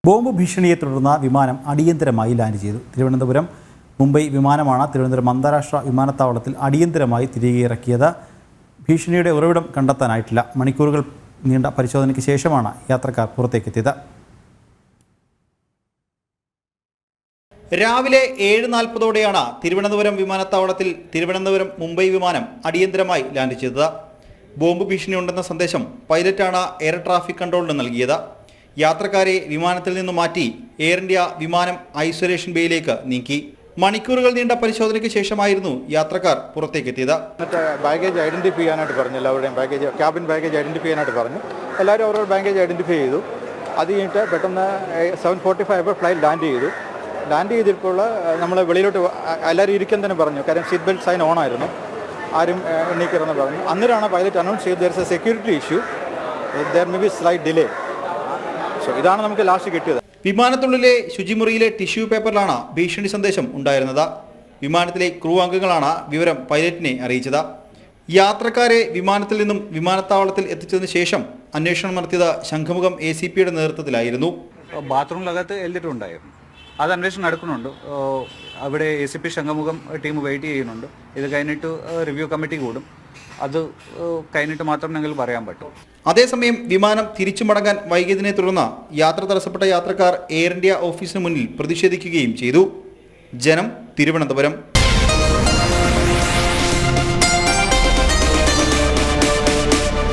Bomb ഭീഷണിയെ തുടർന്ന് വിമാനം അടിയന്തരമായി ലാൻഡ് ചെയ്തു. തിരുവനന്തപുരം മുംബൈ വിമാനമാണ് തിരുവനന്തപുരം അന്താരാഷ്ട്ര വിമാനത്താവളത്തിൽ അടിയന്തരമായി തിരികെ ഇറക്കിയത്. ഭീഷണിയുടെ ഉറവിടം കണ്ടെത്താനായിട്ടില്ല. മണിക്കൂറുകൾ നീണ്ട പരിശോധനയ്ക്ക് ശേഷമാണ് യാത്രക്കാർ പുറത്തേക്കെത്തിയത്. രാവിലെ 7:40ഓടെയാണ് തിരുവനന്തപുരം വിമാനത്താവളത്തിൽ തിരുവനന്തപുരം മുംബൈ വിമാനം അടിയന്തരമായി ലാൻഡ് ചെയ്തത്. ബോംബ് ഭീഷണിയുണ്ടെന്ന സന്ദേശം പൈലറ്റാണ് എയർ ട്രാഫിക് കൺട്രോളിന് നൽകിയത്. യാത്രക്കാരെ വിമാനത്തിൽ നിന്ന് മാറ്റി എയർ ഇന്ത്യ വിമാനം ഐസൊലേഷൻ ബേയിലേക്ക് നീക്കി. മണിക്കൂറുകൾ നീണ്ട പരിശോധനയ്ക്ക് ശേഷമായിരുന്നു യാത്രക്കാർ പുറത്തേക്കെത്തിയത്. ബാഗേജ് ഐഡന്റിഫൈ ചെയ്യാനായിട്ട് പറഞ്ഞു. എല്ലാവരുടെയും ബാഗേജ്, ക്യാബിൻ ബാഗേജ് ഐഡന്റിഫൈ ചെയ്യാനായിട്ട് പറഞ്ഞു. എല്ലാവരും അവരുടെ ബാഗേജ് ഐഡന്റിഫൈ ചെയ്തു. അത് കഴിഞ്ഞിട്ട് പെട്ടെന്ന് 7:45 ആയപ്പോൾ ഫ്ലൈറ്റ് ലാൻഡ് ചെയ്തു. ലാൻഡ് ചെയ്തപ്പോൾ നമ്മൾ വെളിയിലോട്ട് എല്ലാവരും ഇരിക്കാൻ തന്നെ പറഞ്ഞു. കാര്യം സീറ്റ് ബെൽറ്റ് സൈൻ ഓൺ ആയിരുന്നു, ആരും എണ്ണീക്കരുതെന്ന് പറഞ്ഞു. അന്നേരമാണ് പൈലറ്റ് അനൗൺസ് ചെയ്ത് there is a security issue, there may be slight delay. ഇതാണ് നമുക്ക് ലാസ്റ്റ് കിട്ടിയത്. വിമാനത്തിനുള്ളിലെ ശുചിമുറിയിലെ ടിഷ്യൂ പേപ്പറിലാണ് ഭീഷണി സന്ദേശം ഉണ്ടായിരുന്നത്. വിമാനത്തിലെ ക്രൂ അംഗങ്ങളാണ് വിവരം പൈലറ്റിനെ അറിയിച്ചത്. യാത്രക്കാരെ വിമാനത്തിൽ നിന്നും വിമാനത്താവളത്തിൽ എത്തിച്ചതിന് ശേഷം അന്വേഷണം നടത്തിയത് ശംഖുമുഖം ACPയുടെ നേതൃത്വത്തിലായിരുന്നു. ബാത്റൂമിനകത്ത് എഴുതിയിട്ടുണ്ടായിരുന്നു. അത് അന്വേഷണം നടക്കുന്നുണ്ട്. അവിടെ ACP ശംഖുമുഖം ടീം വെയിറ്റ് ചെയ്യുന്നുണ്ട്. ഇത് കഴിഞ്ഞിട്ട് റിവ്യൂ കമ്മിറ്റി കൂടും. അത് കഴിഞ്ഞിട്ട് മാത്രം ഞങ്ങൾക്ക് പറയാൻ പറ്റും. അതേസമയം വിമാനം തിരിച്ചു മടങ്ങാൻ വൈകിയതിനെ തുടർന്ന് യാത്ര തടസ്സപ്പെട്ട യാത്രക്കാർ എയർ ഇന്ത്യ ഓഫീസിന് മുന്നിൽ പ്രതിഷേധിക്കുകയും ചെയ്തു. ജനം, തിരുവനന്തപുരം.